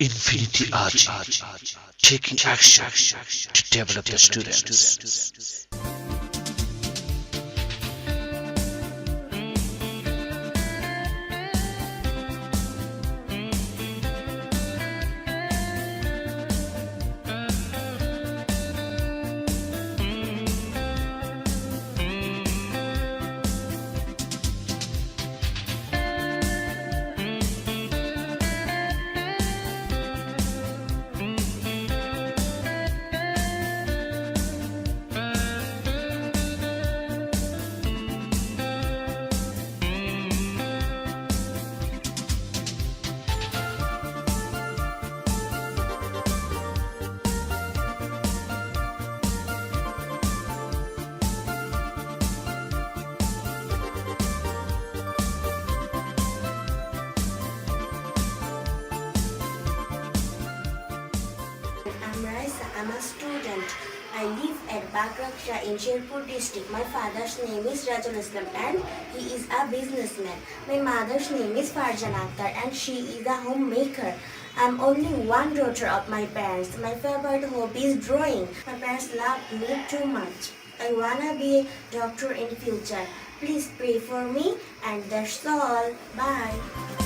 Infinity Ahzee, taking action to develop the students. I'm Raisa. I'm a student. I live at Bakraksha in Sherpur district. My father's name is Rajul Islam and he is a businessman. My mother's name is Farjan Akhtar and she is a homemaker. I'm only one daughter of my parents. My favorite hobby is drawing. My parents love me too much. I wanna be a doctor in future. Please pray for me and that's all. Bye.